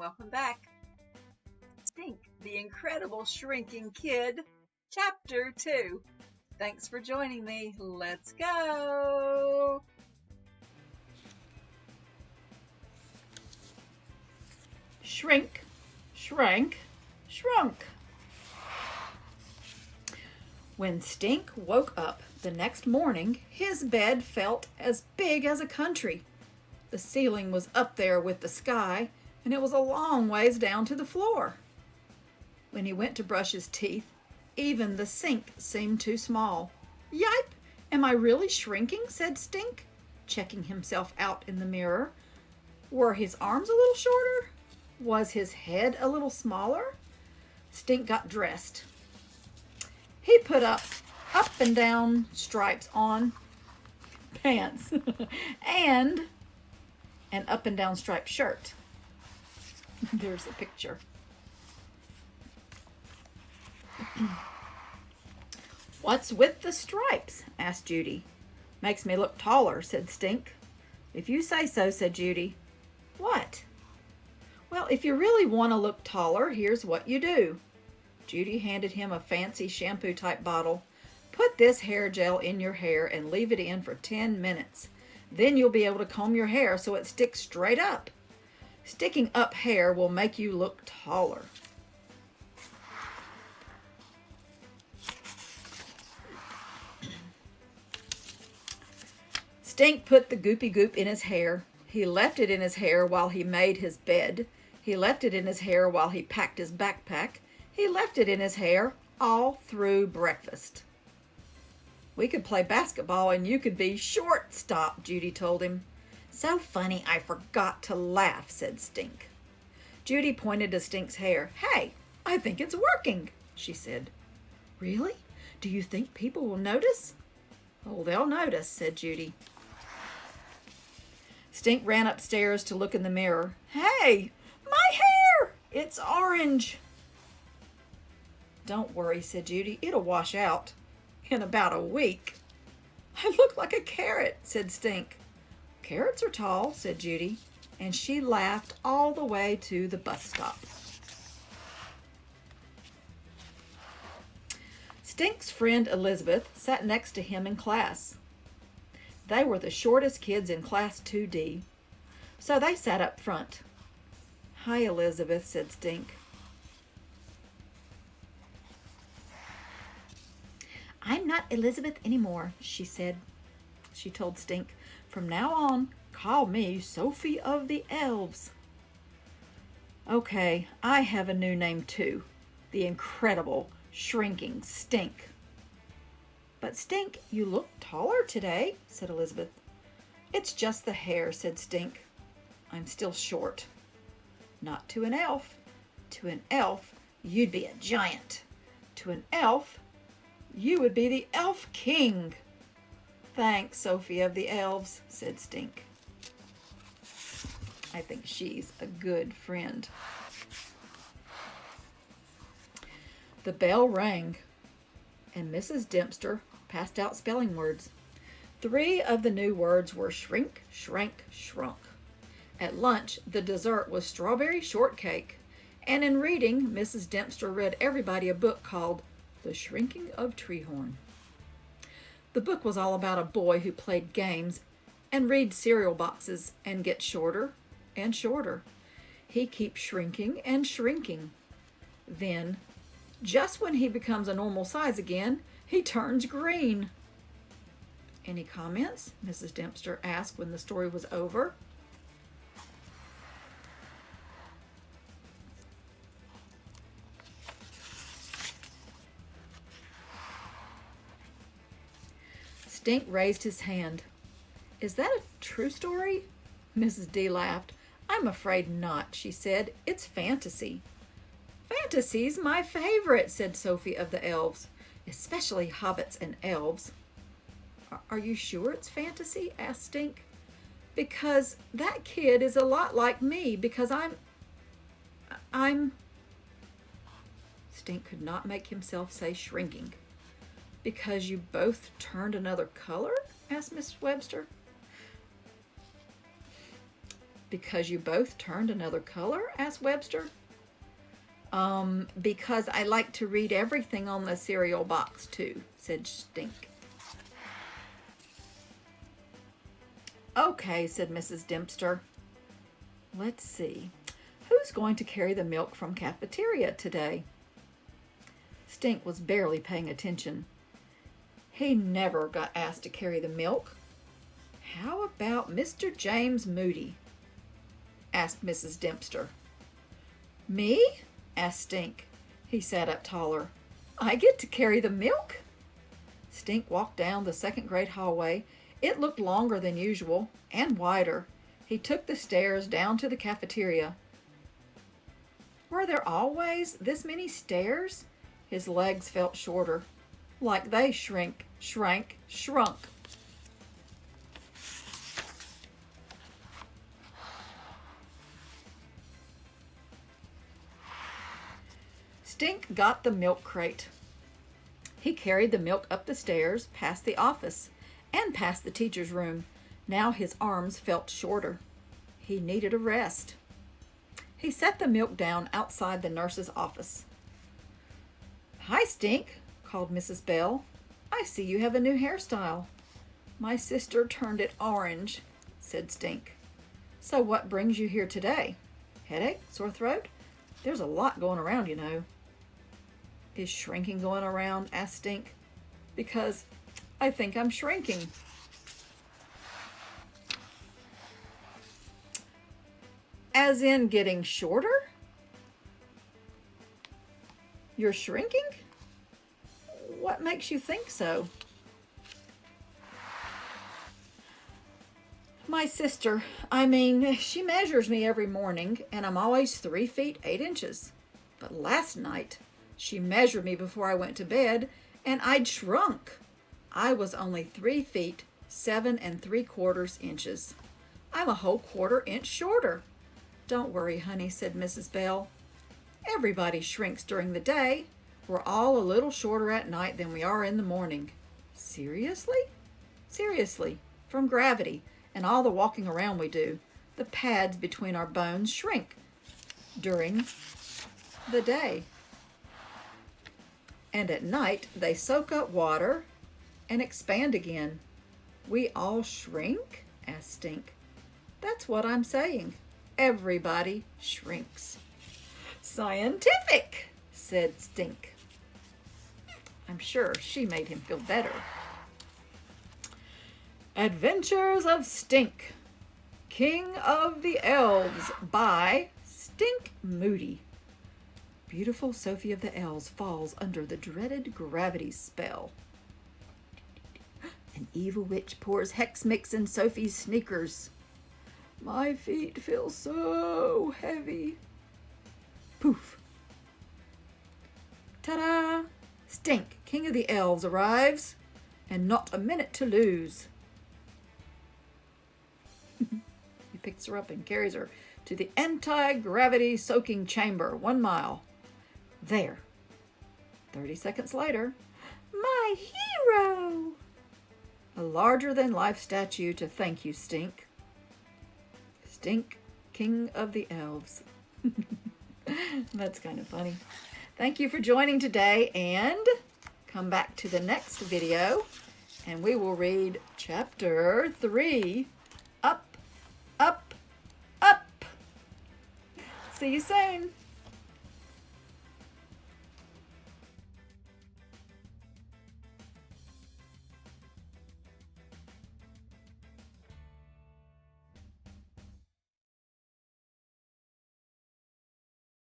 welcome back. Stink, the Incredible Shrinking Kid, Chapter 2. Thanks for joining me. Let's go! Shrink, shrank, shrunk. When Stink woke up the next morning, his bed felt as big as a country. The ceiling was up there with the sky, and it was a long ways down to the floor. When he went to brush his teeth, even the sink seemed too small. "Yipe! Am I really shrinking?" said Stink, checking himself out in the mirror. Were his arms a little shorter? Was his head a little smaller? Stink got dressed. He put up and down stripes on pants and an up and down striped shirt. There's a picture. "What's with the stripes?" asked Judy. "Makes me look taller," said Stink. "If you say so," said Judy. "What?" "Well, if you really want to look taller, here's what you do." Judy handed him a fancy shampoo type bottle. "Put this hair gel in your hair and leave it in for 10 minutes. Then you'll be able to comb your hair so it sticks straight up. Sticking up hair will make you look taller." Stink put the goopy goop in his hair. He left it in his hair while he made his bed. He left it in his hair while he packed his backpack. He left it in his hair all through breakfast. "We could play basketball and you could be shortstop," Judy told him. "So funny I forgot to laugh," said Stink. Judy pointed to Stink's hair. "Hey, I think it's working," she said. "Really? Do you think people will notice?" "Oh, they'll notice," said Judy. Stink ran upstairs to look in the mirror. "Hey, my hair! It's orange." "Don't worry," said Judy. "It'll wash out in about a week." "I look like a carrot," said Stink. "Carrots are tall," said Judy, and she laughed all the way to the bus stop. Stink's friend Elizabeth sat next to him in class. They were the shortest kids in class 2D, so they sat up front. "Hi, Elizabeth," said Stink. "I'm not Elizabeth anymore," she said. She told Stink, "From now on, call me Sophie of the Elves." "Okay, I have a new name too. The Incredible Shrinking Stink." "But Stink, you look taller today," said Elizabeth. "It's just the hair," said Stink. "I'm still short." "Not to an elf. To an elf, you'd be a giant. To an elf, you would be the Elf King." "Thanks, Sophie of the Elves," said Stink. I think she's a good friend. The bell rang, and Mrs. Dempster passed out spelling words. 3 of the new words were shrink, shrank, shrunk. At lunch, the dessert was strawberry shortcake, and in reading, Mrs. Dempster read everybody a book called The Shrinking of Treehorn. The book was all about a boy who played games and read cereal boxes and gets shorter and shorter. He keeps shrinking and shrinking. Then, just when he becomes a normal size again, he turns green. "Any comments?" Mrs. Dempster asked when the story was over. Stink raised his hand. "Is that a true story?" Mrs. D laughed. "I'm afraid not," she said. "It's fantasy." "Fantasy's my favorite," said Sophie of the Elves, "especially hobbits and elves." "Are you sure it's fantasy?" asked Stink. "Because that kid is a lot like me, because I'm... Stink could not make himself say shrinking. "Because you both turned another color?" asked Miss Webster. Because you both turned another color? Asked Webster. Because I like to read everything on the cereal box too, said Stink. Okay, said Mrs. Dempster. Let's see. Who's going to carry the milk from cafeteria today? Stink was barely paying attention. He never got asked to carry the milk. How about Mr. James Moody? Asked Mrs. Dempster. Me? Asked Stink. He sat up taller. I get to carry the milk? Stink walked down the second grade hallway. It looked longer than usual and wider. He took the stairs down to the cafeteria. Were there always this many stairs? His legs felt shorter, like they shrunk. Stink got the milk crate. He carried the milk up the stairs, past the office, and past the teacher's room. Now his arms felt shorter. He needed a rest. He set the milk down outside the nurse's office. Hi, Stink, called Mrs. Bell. I see you have a new hairstyle. My sister turned it orange, said Stink. So what brings you here today? Headache? Sore throat? There's a lot going around, you know. Is shrinking going around? Asked Stink. Because I think I'm shrinking. As in getting shorter? You're shrinking? What makes you think so? My sister, she measures me every morning, and I'm always 3 feet 8 inches. But last night, she measured me before I went to bed, and I'd shrunk. I was only 3 feet 7 3/4 inches. I'm a whole 1/4 inch shorter. Don't worry, honey, said Mrs. Bell. Everybody shrinks during the day. We're all a little shorter at night than we are in the morning. Seriously? Seriously, from gravity and all the walking around we do. The pads between our bones shrink during the day. And at night, they soak up water and expand again. We all shrink? Asked Stink. That's what I'm saying. Everybody shrinks. Scientific, said Stink. I'm sure she made him feel better. Adventures of Stink, King of the Elves by Stink Moody. Beautiful Sophie of the Elves falls under the dreaded gravity spell. An evil witch pours hex mix in Sophie's sneakers. My feet feel so heavy. Poof. Ta-da! Stink, King of the Elves, arrives, and not a minute to lose. He picks her up and carries her to the anti-gravity soaking chamber, 1 mile. There. 30 seconds later, my hero! A larger-than-life statue to thank you, Stink. Stink, King of the Elves. That's kind of funny. Thank you for joining today, and come back to the next video, and we will read Chapter 3, Up, Up, Up. See you soon.